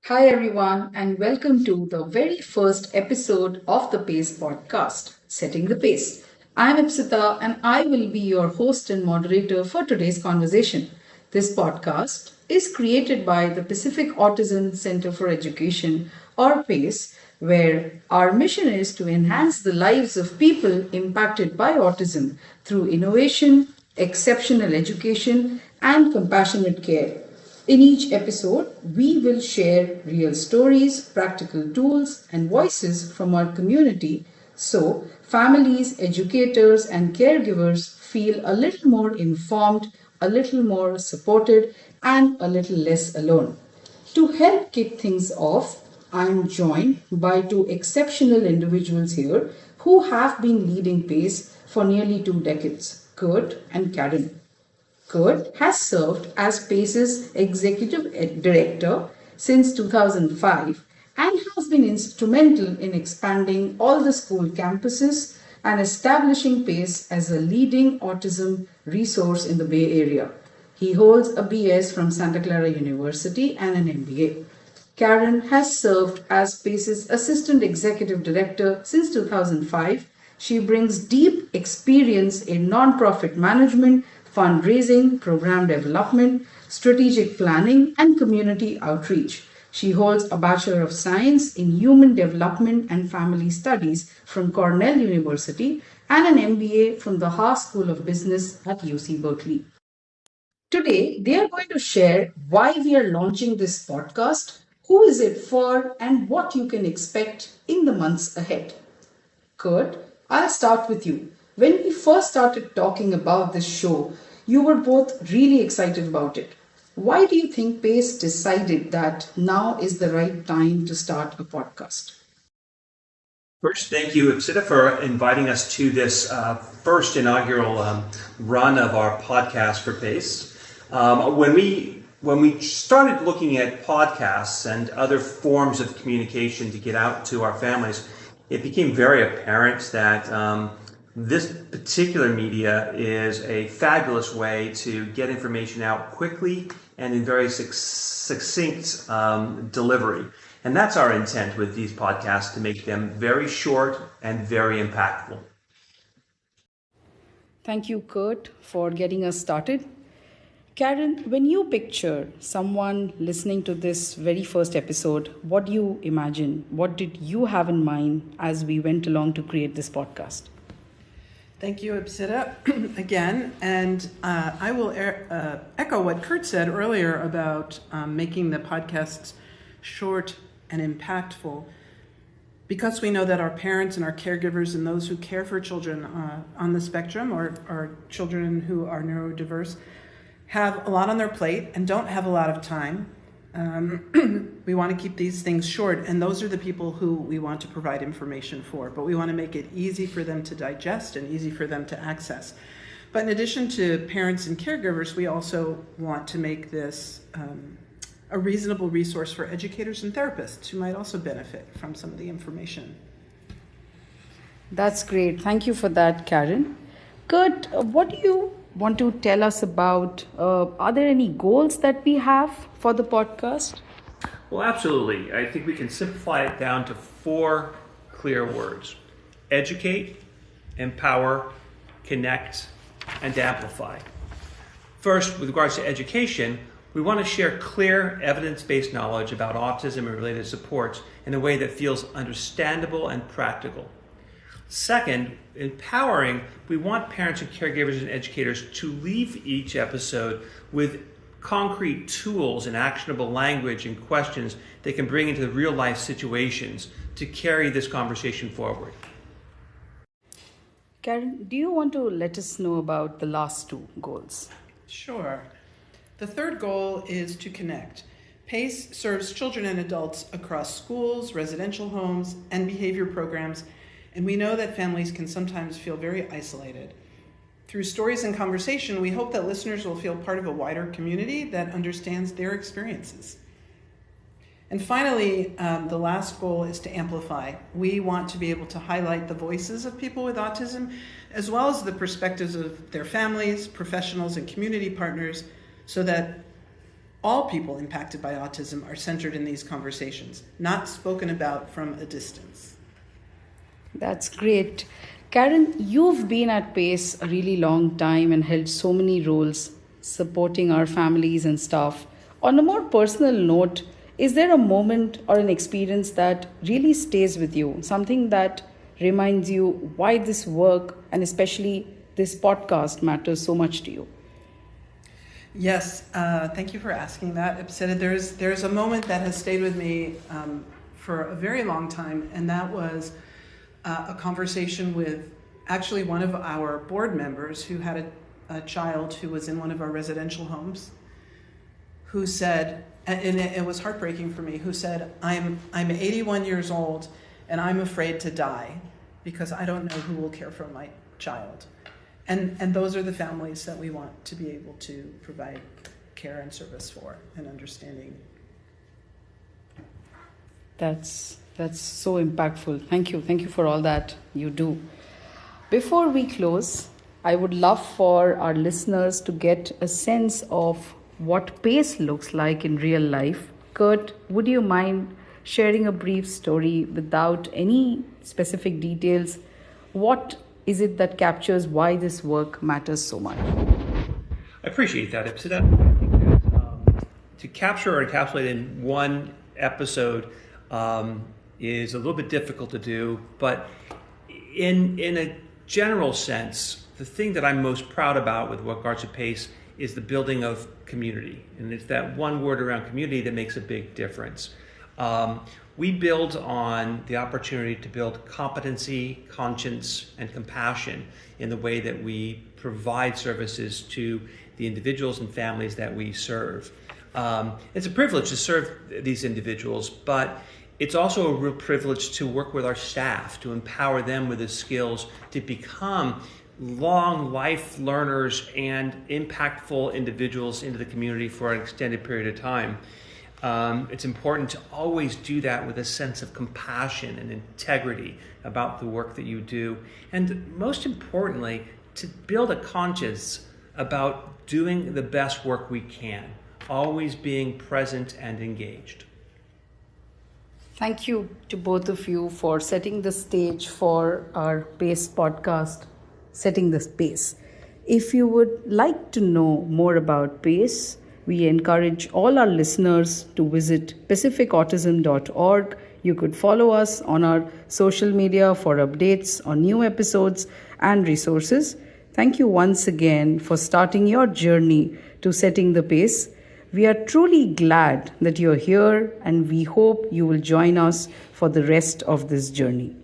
Hi, everyone, and welcome to the very first episode of the PACE podcast, Setting the Pace. I'm Ipsita, and I will be your host and moderator for today's conversation. This podcast is created by the Pacific Autism Center for Education, or PACE, where our mission is to enhance the lives of people impacted by autism through innovation, exceptional education, and compassionate care. In each episode, we will share real stories, practical tools, and voices from our community so families, educators, and caregivers feel a little more informed, a little more supported, and a little less alone. To help kick things off, I am joined by two exceptional individuals here who have been leading PACE for nearly 2 decades, Kurt and Karen. Kurt has served as PACE's executive director since 2005 and has been instrumental in expanding all the school campuses and establishing PACE as a leading autism resource in the Bay Area. He holds a BS from Santa Clara University and an MBA. Karen has served as PACE's assistant executive director since 2005. She brings deep experience in nonprofit management, fundraising, program development, strategic planning, and community outreach. She holds a Bachelor of Science in Human Development and Family Studies from Cornell University and an MBA from the Haas School of Business at UC Berkeley. Today, they are going to share why we are launching this podcast, who is it for, and what you can expect in the months ahead. Kurt, I'll start with you. When we first started talking about this show, you were both really excited about it. Why do you think PACE decided that now is the right time to start a podcast? First, thank you, Ipsita, for inviting us to this first inaugural run of our podcast for PACE. When we started looking at podcasts and other forms of communication to get out to our families, it became very apparent that this particular media is a fabulous way to get information out quickly and in very succinct delivery. And that's our intent with these podcasts, to make them very short and very impactful. Thank you, Kurt, for getting us started. Karen, when you picture someone listening to this very first episode, what do you imagine? What did you have in mind as we went along to create this podcast? Thank you, Ipsita, again. And I will echo what Kurt said earlier about making the podcasts short and impactful, because we know that our parents and our caregivers and those who care for children on the spectrum, or children who are neurodiverse, have a lot on their plate and don't have a lot of time. We want to keep these things short, and those are the people who we want to provide information for, but we want to make it easy for them to digest and easy for them to access. But in addition to parents and caregivers, we also want to make this a reasonable resource for educators and therapists who might also benefit from some of the information. That's great. Thank you for that, Karen. Kurt, what do you want to tell us about? Are there any goals that we have for the podcast? Well, absolutely. I think we can simplify it down to 4 clear words: educate, empower, connect, and amplify. First, with regards to education, we want to share clear, evidence-based knowledge about autism and related supports in a way that feels understandable and practical. Second, empowering, we want parents and caregivers and educators to leave each episode with concrete tools and actionable language and questions they can bring into the real-life situations to carry this conversation forward. Karen, do you want to let us know about the last 2 goals? Sure. The third goal is to connect. PACE serves children and adults across schools, residential homes, and behavior programs, and we know that families can sometimes feel very isolated. Through stories and conversation, we hope that listeners will feel part of a wider community that understands their experiences. And finally, the last goal is to amplify. We want to be able to highlight the voices of people with autism, as well as the perspectives of their families, professionals, and community partners, so that all people impacted by autism are centered in these conversations, not spoken about from a distance. That's great. Karen, you've been at PACE a really long time and held so many roles supporting our families and staff. On a more personal note, is there a moment or an experience that really stays with you? Something that reminds you why this work and especially this podcast matters so much to you? Yes, thank you for asking that, Ipsita. There's a moment that has stayed with me for a very long time, and that was a conversation with actually one of our board members who had a child who was in one of our residential homes, who said, and it was heartbreaking for me, who said, I'm 81 years old and I'm afraid to die because I don't know who will care for my child. And those are the families that we want to be able to provide care and service for and understanding. That's so impactful. Thank you. Thank you for all that you do. Before we close, I would love for our listeners to get a sense of what PACE looks like in real life. Kurt, would you mind sharing a brief story without any specific details? What is it that captures why this work matters so much? I appreciate that, Ipsita. I think that to capture or encapsulate in one episode is a little bit difficult to do, but in a general sense, the thing that I'm most proud about with regards to PACE is the building of community. And it's that one word around community that makes a big difference. We build on the opportunity to build competency, conscience, and compassion in the way that we provide services to the individuals and families that we serve. It's a privilege to serve these individuals, but it's also a real privilege to work with our staff, to empower them with the skills to become long life learners and impactful individuals into the community for an extended period of time. It's important to always do that with a sense of compassion and integrity about the work that you do. And most importantly, to build a conscience about doing the best work we can, always being present and engaged. Thank you to both of you for setting the stage for our PACE podcast, Setting the Space. If you would like to know more about PACE, we encourage all our listeners to visit pacificautism.org. You could follow us on our social media for updates on new episodes and resources. Thank you once again for starting your journey to setting the pace. We are truly glad that you're here, and we hope you will join us for the rest of this journey.